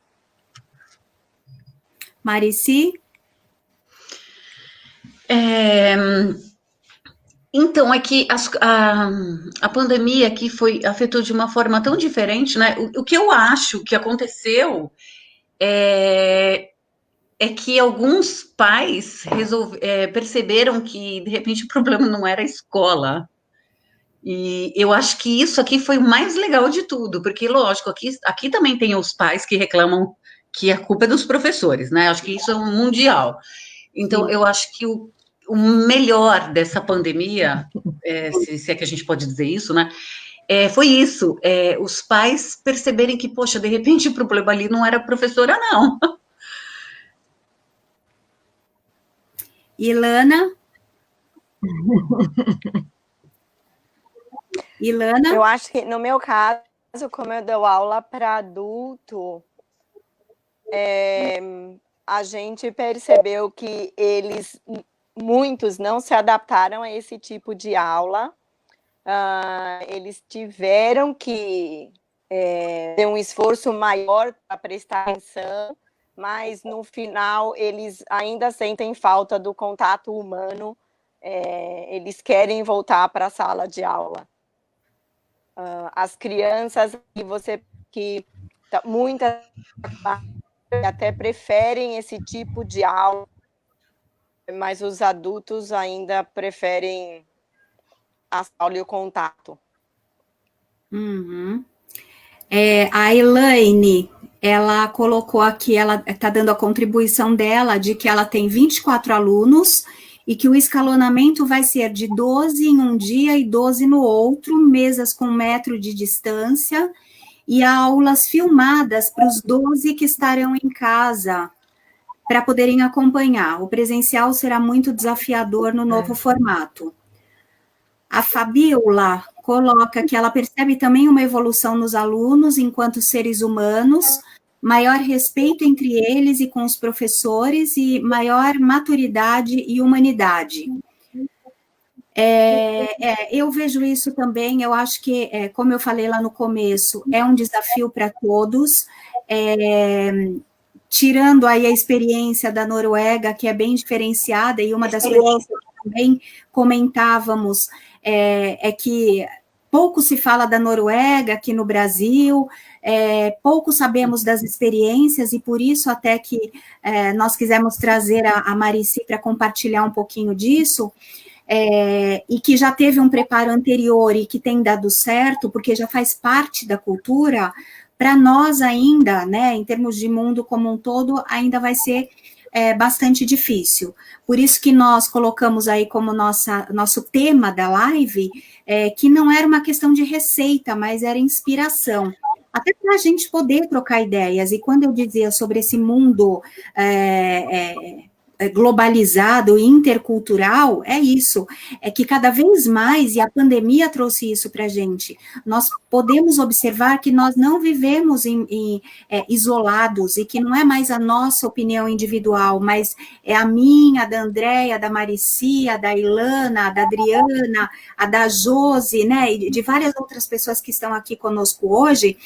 A: Marici?
D: Então, é que a pandemia aqui afetou de uma forma tão diferente, né? O que eu acho que aconteceu é que alguns pais perceberam que, de repente, o problema não era a escola. E eu acho que isso aqui foi o mais legal de tudo, porque, lógico, aqui também tem os pais que reclamam que a culpa é dos professores, né? Acho que isso é um mundial. Então, eu acho que o melhor dessa pandemia, se é que a gente pode dizer isso, né? Foi isso, os pais perceberem que, poxa, de repente o problema ali não era a professora, não.
A: Ilana? Ilana?
C: Eu acho que, no meu caso, como eu dou aula para adulto, a gente percebeu que muitos não se adaptaram a esse tipo de aula. Eles tiveram que ter um esforço maior para prestar atenção, mas no final eles ainda sentem falta do contato humano, eles querem voltar para a sala de aula. As crianças, muitas até preferem esse tipo de aula, mas os adultos ainda preferem a aula e o contato.
A: Uhum. A Elaine, ela colocou aqui, ela está dando a contribuição dela, de que ela tem 24 alunos, e que o escalonamento vai ser de 12 em um dia e 12 no outro, mesas com 1 metro de distância, e aulas filmadas para os 12 que estarão em casa, para poderem acompanhar. O presencial será muito desafiador no novo formato. A Fabiola coloca que ela percebe também uma evolução nos alunos enquanto seres humanos, maior respeito entre eles e com os professores e maior maturidade e humanidade. Eu vejo isso também, eu acho que, como eu falei lá no começo, é um desafio para todos, tirando aí a experiência da Noruega, que é bem diferenciada, e uma das coisas que também comentávamos é que pouco se fala da Noruega aqui no Brasil, pouco sabemos das experiências, e por isso até que nós quisemos trazer a Marici para compartilhar um pouquinho disso, e que já teve um preparo anterior e que tem dado certo, porque já faz parte da cultura. Para nós ainda, né, em termos de mundo como um todo, ainda vai ser bastante difícil. Por isso que nós colocamos aí como nosso tema da live, que não era uma questão de receita, mas era inspiração. Até para a gente poder trocar ideias. E quando eu dizia sobre esse mundo globalizado e intercultural, é isso, é que cada vez mais, e a pandemia trouxe isso para a gente, nós podemos observar que nós não vivemos isolados, e que não é mais a nossa opinião individual, mas é a minha, a da Andréia, da Marici, a da Ilana, a da Adriana, a da Josi, né, e de várias outras pessoas que estão aqui conosco hoje,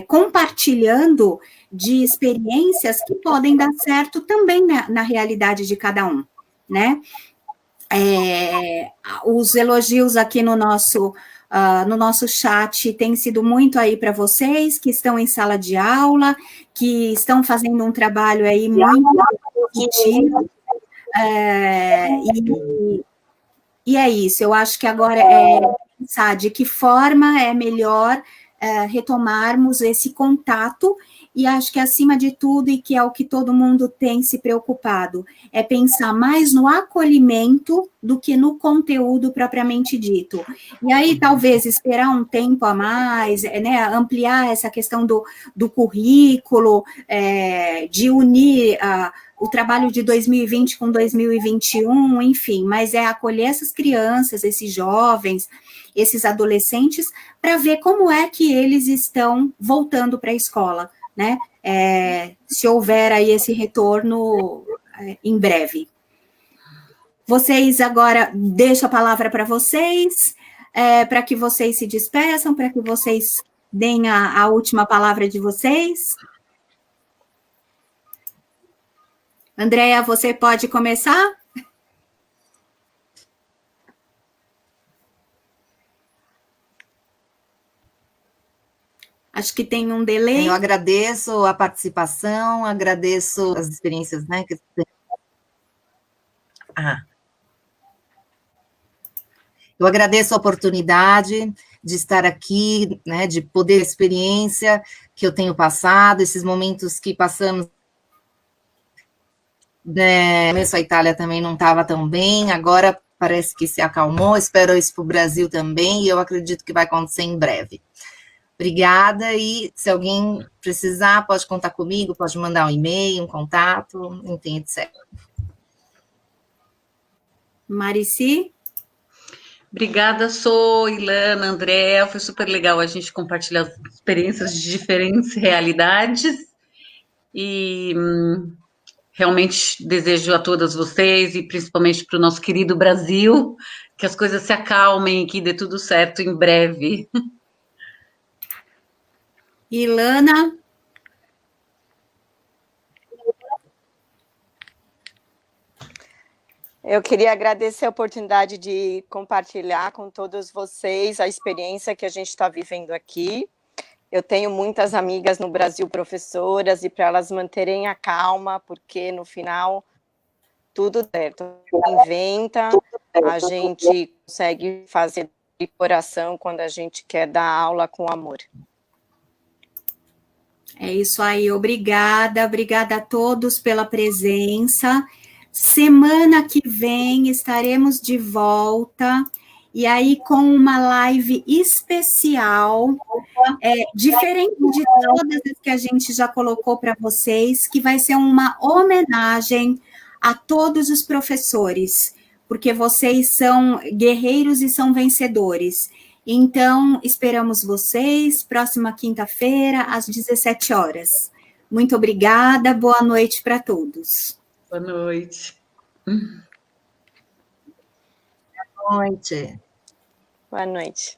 A: compartilhando de experiências que podem dar certo também na realidade de cada um, né? Os elogios aqui no nosso chat têm sido muito aí para vocês, que estão em sala de aula, que estão fazendo um trabalho aí muito positivo, e é isso. Eu acho que agora pensar de que forma é melhor retomarmos esse contato, e acho que, acima de tudo, e que é o que todo mundo tem se preocupado, é pensar mais no acolhimento do que no conteúdo propriamente dito. E aí, talvez, esperar um tempo a mais, né, ampliar essa questão do currículo, de unir o trabalho de 2020 com 2021, enfim, mas acolher essas crianças, esses jovens, esses adolescentes, para ver como é que eles estão voltando para a escola, né? Se houver aí esse retorno em breve. Vocês agora, deixo a palavra para vocês, para que vocês se despeçam, para que vocês deem a última palavra de vocês. Andréia, você pode começar? Acho que tem um delay.
B: Eu agradeço a participação, agradeço as experiências, né? Eu agradeço a oportunidade de estar aqui, né? De poder, a experiência que eu tenho passado, esses momentos que passamos. Começo a Itália também não estava tão bem, agora parece que se acalmou, espero isso para o Brasil também, e eu acredito que vai acontecer em breve. Obrigada, e se alguém precisar, pode contar comigo, pode mandar um e-mail, um contato, enfim, etc.
A: Marici?
D: Obrigada, sou Ilana, Andréa, foi super legal a gente compartilhar as experiências de diferentes realidades, e realmente desejo a todas vocês, e principalmente para o nosso querido Brasil, que as coisas se acalmem e que dê tudo certo em breve.
A: Ilana?
C: Eu queria agradecer a oportunidade de compartilhar com todos vocês a experiência que a gente está vivendo aqui. Eu tenho muitas amigas no Brasil, professoras, e para elas manterem a calma, porque no final tudo certo. Inventa, a gente consegue fazer de coração quando a gente quer dar aula com amor.
A: É isso aí, obrigada a todos pela presença. Semana que vem estaremos de volta, e aí com uma live especial, diferente de todas as que a gente já colocou para vocês, que vai ser uma homenagem a todos os professores, porque vocês são guerreiros e são vencedores. Então, esperamos vocês, próxima quinta-feira, às 17 horas. Muito obrigada, boa noite para todos.
D: Boa noite.
B: Boa noite.
C: Boa noite.